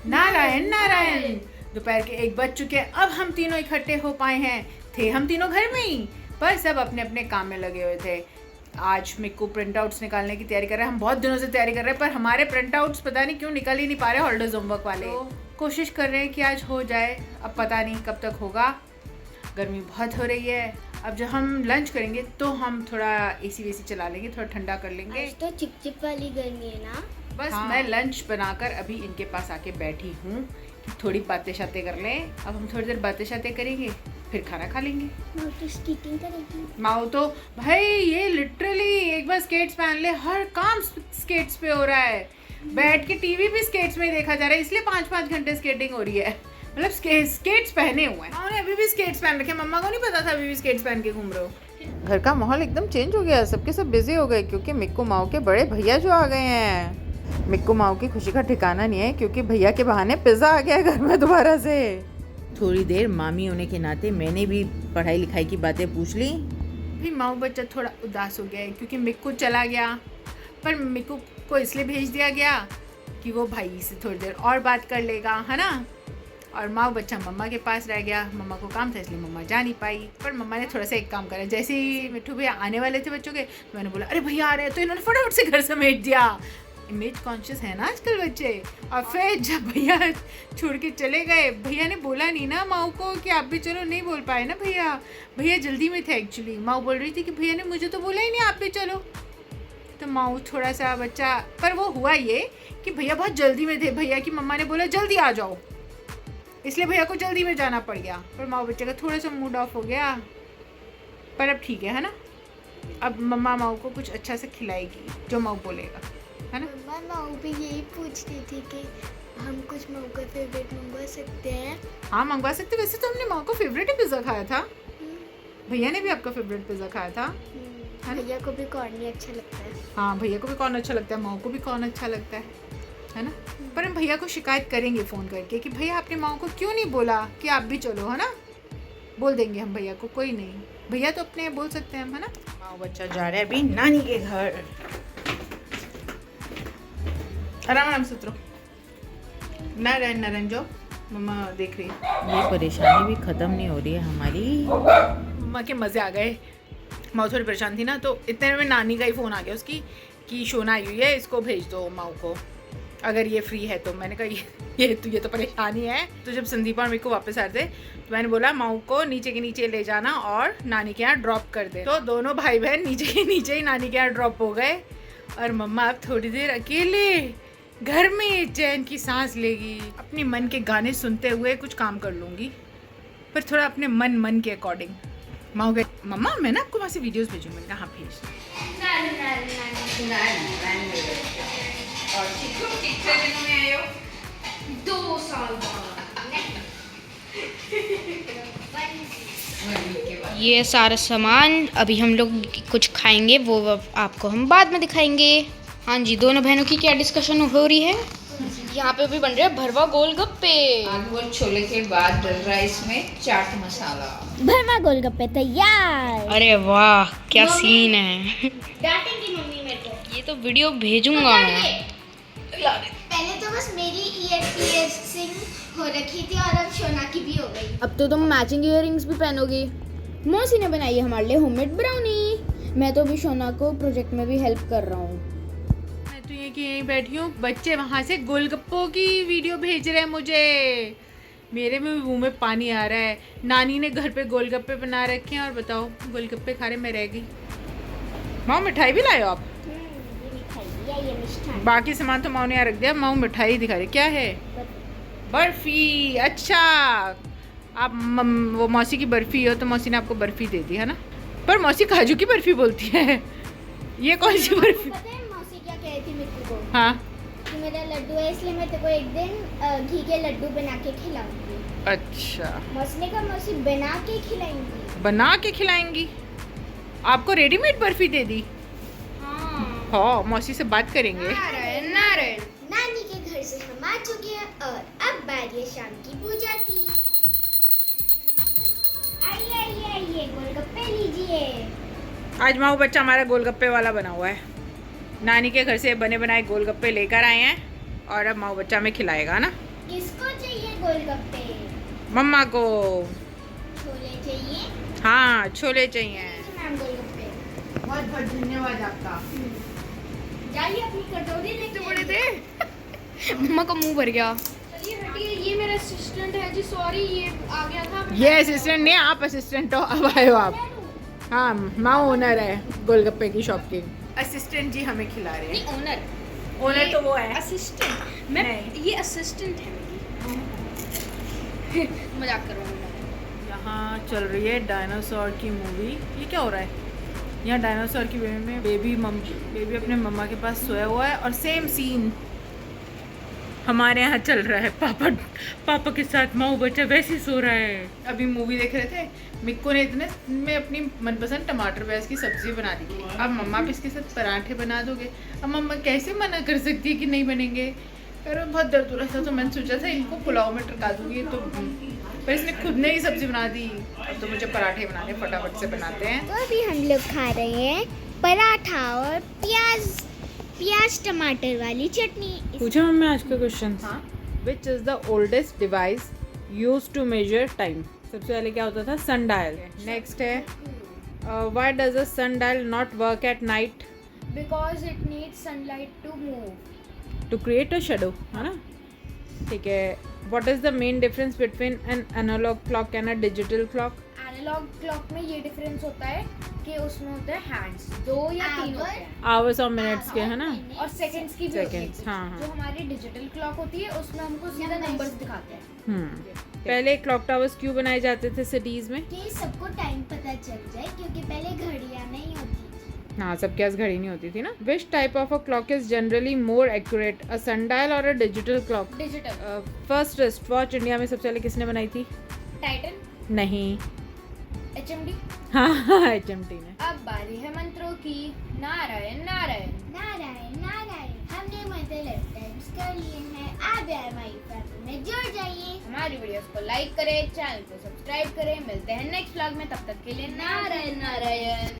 नारायण नारायण। दोपहर के 1 बज चुके हैं। अब हम तीनों इकट्ठे हो पाए हैं। थे हम तीनों घर में ही, पर सब अपने अपने काम में लगे हुए थे। आज मिक्कू प्रिंट आउट्स निकालने की तैयारी कर रहे हैं। हम बहुत दिनों से तैयारी कर रहे हैं, पर हमारे प्रिंट आउट्स पता नहीं क्यों निकल ही नहीं पा रहे हॉलिडेज होमवर्क वाले। तो कोशिश कर रहे हैं कि आज हो जाए। अब पता नहीं कब तक होगा। गर्मी बहुत हो रही है। अब जब हम लंच करेंगे तो हम थोड़ा एसी वेसी चला लेंगे, थोड़ा ठंडा कर लेंगे। आज तो चिपचिप वाली गर्मी है ना। बस हाँ। मैं लंच बनाकर अभी इनके पास आके बैठी हूँ कि थोड़ी बातें शातें कर लें। अब हम थोड़ी देर बातें शातें करेंगे, फिर खाना खा लेंगे। माँ तो स्केटिंग करेगी। माँ तो भाई ये लिटरली एक बार स्केट्स पहन ले, हर काम स्केट्स पे हो रहा है। बैठ के टीवी भी स्केट्स में देखा जा रहा है, इसलिए 5-5 घंटे स्केटिंग हो रही है। मतलब स्केट्स पहने हुए हैं। उन्होंने अभी भी स्केट्स पहन रखे। मम्मा को नहीं पता था अभी भी स्केट्स पहन के घूम रहे हो। घर का माहौल एकदम चेंज हो गया। सबके सब बिजी हो गए क्योंकि मिक्कू माऊ के बड़े भैया जो आ गए हैं। मिक्कू माऊ की खुशी का ठिकाना नहीं है क्योंकि भैया के बहाने पिज्जा आ गया घर में दोबारा से। थोड़ी देर मामी होने के नाते मैंने भी पढ़ाई लिखाई की बातें पूछ ली। भी माऊ बच्चा थोड़ा उदास हो गया है क्योंकि मिक्कू चला गया, पर मिक्कू को इसलिए भेज दिया गया कि वो भाई से थोड़ी देर और बात कर लेगा, है ना। और माँ बच्चा मम्मा के पास रह गया। मम्मा को काम था इसलिए मम्मा जा नहीं पाई, पर मम्मा ने थोड़ा सा एक काम करा। जैसे ही मिट्टू भैया आने वाले थे बच्चों के, तो मैंने बोला अरे भैया आ रहे हैं, तो इन्होंने फटाफट से घर समेट दिया। इमेज कॉन्शियस है ना आजकल बच्चे। और फिर जब भैया छोड़ के चले गए, भैया ने बोला नहीं ना माऊ को कि आप भी चलो, नहीं बोल पाए ना भैया। भैया जल्दी में थे एक्चुअली। माऊ बोल रही थी कि भैया ने मुझे तो बोला ही नहीं आप भी चलो। तो माऊ थोड़ा सा बच्चा, पर वो हुआ ये कि भैया बहुत जल्दी में थे। भैया की मम्मा ने बोला जल्दी आ जाओ, इसलिए भैया को जल्दी में जाना पड़ गया। पर माँ बच्चे का थोड़ा सा मूड ऑफ हो गया, पर अब ठीक है ना। अब मम्मा माऊ को कुछ अच्छा से खिलाएगी जो माऊ बोलेगा, है ना। मम्मा माऊ भी यही पूछती थी कि हम कुछ माऊ का फेवरेट मंगवा सकते हैं। हाँ मंगवा सकते। वैसे तो हमने माऊ का फेवरेट ही पिज़्ज़ा खाया था। भैया ने भी आपका फेवरेट पिज़्ज़ा खाया था। भैया को भी कॉर्न ही अच्छा लगता है। हाँ भैया को भी कॉर्न अच्छा लगता है, माऊ को भी कॉर्न अच्छा लगता है ना। पर हम भैया को शिकायत करेंगे फ़ोन करके कि भैया आपने माँ को क्यों नहीं बोला कि आप भी चलो, है ना। बोल देंगे हम भैया को, कोई नहीं, भैया तो अपने बोल सकते हैं हम, है ना। माँ बच्चा जा रहे हैं अभी नानी के घर। आराम आराम से उतरो। नारायण नारायण जो मम्मा देख रही है। ये परेशानी भी ख़त्म नहीं हो रही है हमारी। मम्मा के मज़े आ गए। माँ थोड़ी परेशान थी ना, तो इतने में नानी का ही फ़ोन आ गया उसकी कि शोना आई हुई है, इसको भेज दो माँ को अगर ये फ्री है तो। मैंने कहा ये तो परेशानी है। तो जब संदीप और मेरे को वापस आ रहे थे तो मैंने बोला माऊ को नीचे के नीचे ले जाना और नानी के यहाँ ड्रॉप कर दे। तो दोनों भाई बहन नीचे के नीचे ही नानी के यहाँ ड्रॉप हो गए। और मम्मा अब थोड़ी देर अकेले घर में चैन की सांस लेगी। अपने मन के गाने सुनते हुए कुछ काम कर लूँगी, पर थोड़ा अपने मन के अकॉर्डिंग। माँ गए मम्मा मैं ना आपको वहाँ से वीडियोज़ भेजूँ। मैंने कहा हाँ भेज। और कितने दिनों में आए हो? 2 साल बाद। ये सारा सामान अभी हम लोग कुछ खाएंगे, वो आपको हम बाद में दिखाएंगे। हाँ जी, दोनों बहनों की क्या डिस्कशन हो रही है। यहाँ पे भी बन रहे हैं भरवा गोलगप्पे। आलू और छोले के बाद डल रहा है इसमें चाट मसाला। भरवा गोलगप्पे तैयार। अरे वाह क्या सीन है। डांटेंगी मम्मी मेरे को। ये तो वीडियो भेजूंगा मैं। पहले तो बस मेरी ईयरपियर्सिंग हो रखी थी और अब शोना की भी हो गई। अब तो तुम मैचिंग इयररिंग्स भी पहनोगी। मौसी ने बनाई है हमारे लिए होममेड ब्राउनी। मैं तो अभी शोना को प्रोजेक्ट में भी हेल्प कर रहा हूँ। मैं तो यहीं बैठी हूँ। बच्चे वहाँ से गोलगप्पों की वीडियो भेज रहे हैं मुझे। मेरे में भी मुँह में पानी आ रहा है। नानी ने घर पे गोलगप्पे बना रखे हैं और बताओ गोलगप्पे खा रहे मैं रह गई। माँ मिठाई भी लाए हो आप? बाकी सामान तो माँ ने यहाँ रख दिया। माँ मिठाई दिखा रही, क्या है? बर्फी। अच्छा आप वो मौसी की बर्फी हो तो मौसी ने आपको बर्फी दे दी है ना। पर मौसी काजू की बर्फी बोलती है। ये कौन सी बर्फी? पता है मौसी क्या कह रही थी मेरे को? हाँ कि मेरा लड्डू है इसलिए मैं तेरे को एक दिन घी के लड्डू बना के खिलाऊंगी। अच्छा मौसी ने कहा मौसी बना के खिलाएंगी। बना के खिलाएंगी? आपको रेडीमेड बर्फी दे दी? हाँ मौसी से बात करेंगे। नारायण नानी के घर से हम आ चुके हैं और अब बारी है शाम की पूजा की। आइए गोलगप्पे लीजिए। आज माऊ बच्चा हमारा गोलगप्पे वाला बना हुआ है। नानी के घर से बने बनाए गोलगप्पे लेकर आए हैं और अब माऊ बच्चा में खिलाएगा ना। किसको चाहिए गोलगप्पे? मम्मा को। छोले चाहिए? हाँ छोले चाहिए। मैम गोलगप्पे। बहुत बहुत धन्यवाद आपका। जाइए अपनी कटोरी लेके बड़े थे। मम्मा का मुंह भर गया। चलिए हटिए, ये मेरा असिस्टेंट है जी, सॉरी ये आ गया था। ये असिस्टेंट नहीं, आप असिस्टेंट हो, अब आए हो आप। हाँ माँ ओनर है गोलगप्पे की शॉप की। असिस्टेंट जी हमें खिला रहे हैं। ओनर ओनर तो वो है। असिस्टेंट मैं नहीं। ये असिस्टेंट है मेरी। मजाक कर रहा हूँ मैं। यहाँ चल रही है डायनासोर की मूवी। ये क्या हो रहा है? यहाँ डायनासोर की मूवी में बेबी अपने मम्मा के पास सोया हुआ है और सेम सीन हमारे यहाँ चल रहा है। पापा के साथ माँ बच्चा वैसे ही सो रहा है। अभी मूवी देख रहे थे, मिक्को ने इतने में अपनी मनपसंद टमाटर प्याज की सब्जी बना दी। अब मम्मा भी इसके साथ पराठे बना दोगे। अब मम्मा कैसे मना कर सकती है कि नहीं बनेंगे? पर बहुत दर्द हो रहा था तो मैंने सोचा था इनको पुलाव में टका दूंगी, तो पर इसने खुद ने ही सब्जी बना दी। अब तो मुझे पराठे बनाने फटाफट से बनाते हैं। तो अभी हम लोग खा रहे हैं पराठा और प्याज टमाटर वाली चटनी। पूछा मम्मी आज का क्वेश्चन। हाँ, which is the oldest device use to measure time? सबसे पहले क्या होता था? Sundial. नेक्स्ट है why does a sundial not work at night? Because it needs sunlight to move. To create a shadow, है ना? ठीक है। What is the main difference between an analogue clock and a digital clock? Analogue clock में ये difference होता है कि उसमें होते हैं हैंड्स, 2 या 3 होते हैं, आवर्स और मिनट्स के, है ना? और सेकंड्स की भी होती है। Seconds, हाँ, हाँ। जो हमारी डिजिटल क्लॉक होती है उसमें हमको सीधा नंबर्स दिखाते हैं। पहले क्लॉक टावर्स क्यों बनाए जाते थे सिटीज में? कि सबको टाइम पता चल जाए, क्योंकि पहले घड़ियां नहीं होती थी। हाँ, सबके पास घड़ी नहीं होती थी ना। Which type of a clock is generally more accurate, a sundial और a digital clock? Digital. First wrist watch India में सबसे पहले किसने बनाई थी? टाइटन, नहीं। HMD। हाँ HMT ने। अब बारी है मंत्रों की। नारायण नारायण नारायण नारायण। हमने मंत्र लेफ्ट टाइम्स कर लिए हैं। आप हमारी फैमिली में जुड़ जाइए। हमारी वीडियोस को लाइक करें, चैनल को सब्सक्राइब करें। मिलते हैं नेक्स्ट व्लॉग में, तब तक के लिए नारायण नारायण।